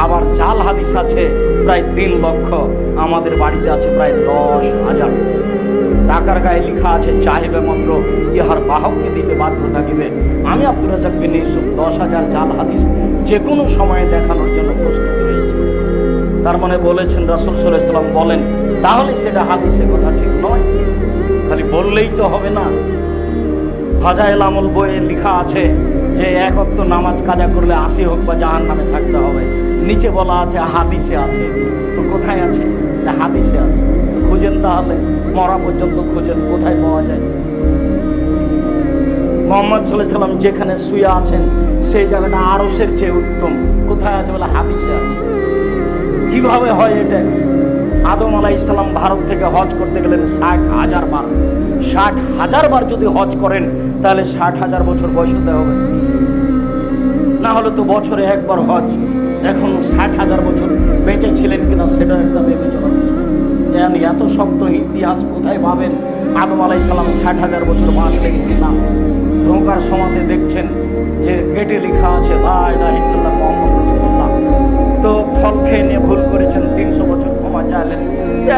আবার জাল হাদিস আছে প্রায় 3 লক্ষ। আমাদের বাড়িতে আছে প্রায় 10,000। টাকার গায়ে লেখা আছে চাহিবে মাত্র ইহার বাহককে দিতে বাধ্য থাকিবে। আমি আব্দুর রাজ্জাক বিন ইউসুফ 10,000 জাল হাদিস যে কোনো সময়ে দেখানোর জন্য প্রস্তুত রয়েছে। তার মানে বলেছেন রাসূল সাল্লাল্লাহু আলাইহি ওয়াসাল্লাম বলেন, তাহলে সেটা হাদিসে কথা ঠিক নয়। খালি বললেই তো হবে না। ফাজাইল আমল বইয়ে লেখা আছে যে 1 ওয়াক্ত নামাজ কাজা করলে 80 হোক বা জাহান্নামে থাকতে হবে। নিচে বলা আছে হাদিসে আছে। তো কোথায় আছে? হাদিসে আছে। খুঁজেন, তাহলে মরা পর্যন্ত খুঁজেন, কোথায় পাওয়া যায়। মুহাম্মদ সাল্লাল্লাহু আলাইহি ওয়াসাল্লাম যেখানে শুয়ে আছেন সেই জায়গাটা আরশের চেয়ে উত্তম, কোথায় আছে? বলে হাদিসে আছে। কিভাবে হয় এটা? আদম আলাইহিস সালাম ভারত থেকে হজ করতে গেলেন 60,000 বার। 60,000 বার যদি হজ করেন তাহলে 60,000 বছর বয়স হতে হবে। না হলে তো বছরে একবার হজ। এখন 60,000 বছর বেঁচে ছিলেন কিনা সেটা একটা বিবেচনা বিষয়। এত শক্ত ইতিহাস কোথায় পাবেন? আদম আলাইহিস সালাম 60,000 বছর বাঁচলেন কিনা? ঢোকার সময়তে দেখছেন যে গেটে লেখা আছে লা ইলাহা ইল্লাল্লাহ মুহাম্মাদুর রাসূলুল্লাহ। তো ফল খেয়ে নিয়ে ভুল করেছেন, 300 বছর ক্ষমা চাইলেন।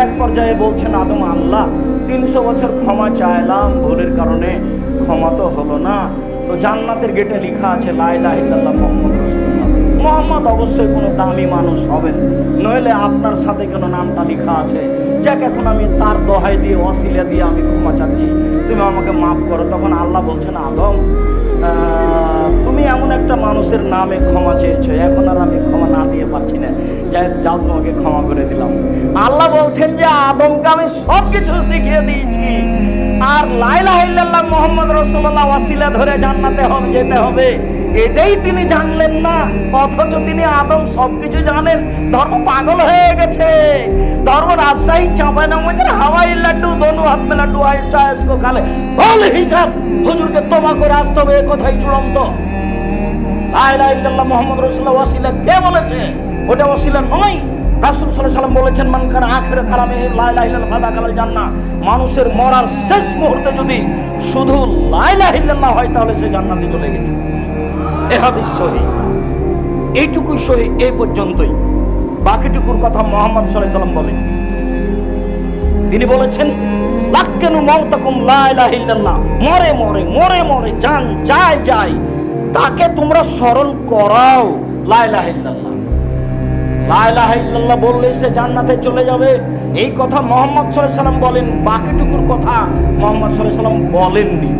এক পর্যায়ে বলছেন আদম, আল্লাহ 300 বছর ক্ষমা চাইলাম, ভুলের কারণে ক্ষমা তো হলো না। তো জান্নাতের গেটে লেখা আছে লা ইলাহা ইল্লাল্লাহ মুহাম্মাদুর রাসূলুল্লাহ। মুহাম্মদ অবশ্যই কোনো দামি মানুষ হবেন, নইলে আপনার সাথে কেন নামটা লেখা আছে? যাক, এখন আমি তার দোহাই দিয়ে ওয়াসিলা দিয়ে আমি ক্ষমা চাচ্ছি, তুমি আমাকে মাফ করো। তখন আল্লাহ বলছেন, আদম তুমি এমন একটা মানুষের নামে ক্ষমা চেয়েছো, এখন আর আমি ক্ষমা না দিয়ে পারছি না, যাও তোমাকে ক্ষমা করে দিলাম। আল্লাহ বলছেন যে আদমকে আমি সব কিছু শিখিয়ে দিয়েছি, আর লা ইলাহা ইল্লাল্লাহ মুহাম্মদ রাসূলুল্লাহ ওয়াসিলা ধরে জান্নাতে যেতে হবে, এটাই তিনি জানলেন না। অথচ তিনি আদম সবকিছু জানেন। ধর্ম পাগল হয়ে গেছে। ধর্ম রাজশাহী চাঁপাইনবাবগঞ্জের হাওয়াই লাড্ডু দোনো হাত মে লাড্ডু আয় চায় उसको খালে বল হিসাব হুজুরকে তওবা করে আসতে হবে, এই কথাই চূড়ান্ত। লা ইলাহা ইল্লাল্লাহ মুহাম্মদ রাসূলুল্লাহ ওয়াসিলা কে বলেছে? ওটা ওয়াসিলা নয়। রাসূল সাল্লাল্লাহু আলাইহি ওয়াসাল্লাম বলেছেন, মান কানা আখির কালামে লা ইলাহা ইল্লাল্লাহ ফাদা কালাল জান্নাহ। মানুষের মরার শেষ মুহূর্তে যদি শুধু লা ইলাহা ইল্লাল্লাহ হয় তাহলে সে জান্নাতে চলে গেছে। এ হাদিস সহিহ। এইটুকুই সহিহ, এই পর্যন্তই। বাকিটুকুর কথা মুহাম্মদ সাল্লাল্লাহু আলাইহি ওয়াসাল্লাম বলেন। তিনি বলেছেন, লাক্কানু মাউতাকুম লা ইলাহা ইল্লাল্লাহ। মরে মরে মরে মরে জান যায় যায় তাকে তোমরা স্মরণ করাও লা ইলাহা ইল্লাল্লাহ। লা ইলাহা ইল্লাল্লাহ বললে সে জান্নাতে চলে যাবে, এই কথা মুহাম্মদ সাল্লাল্লাহু আলাইহি ওয়াসাল্লাম বলেন। বাকিটুকুর কথা মুহাম্মদ সাল্লাল্লাহু আলাইহি ওয়াসাল্লাম বলেননি।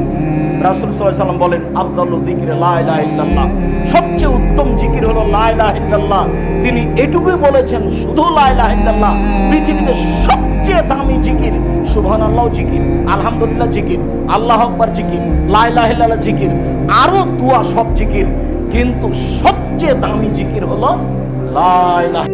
রাসূল সাল্লাল্লাহু আলাইহি ওয়াসাল্লাম বলেন, আফদালু যিকরি লা ইলাহা ইল্লাল্লাহ। সবচেয়ে উত্তম জিকির হলো লা ইলাহা ইল্লাল্লাহ। তিনি এটুকুই বলেছেন, শুধু লা ইলাহা ইল্লাল্লাহ। পৃথিবীতে সবচেয়ে দামি জিকির সুবহানাল্লাহ জিকির, আলহামদুলিল্লাহ জিকির, আল্লাহু আকবার জিকির, লা ইলাহা ইল্লাল্লাহ জিকির, আরো দোয়া সব জিকির, কিন্তু সবচেয়ে দামি জিকির হলো লা ইলাহা।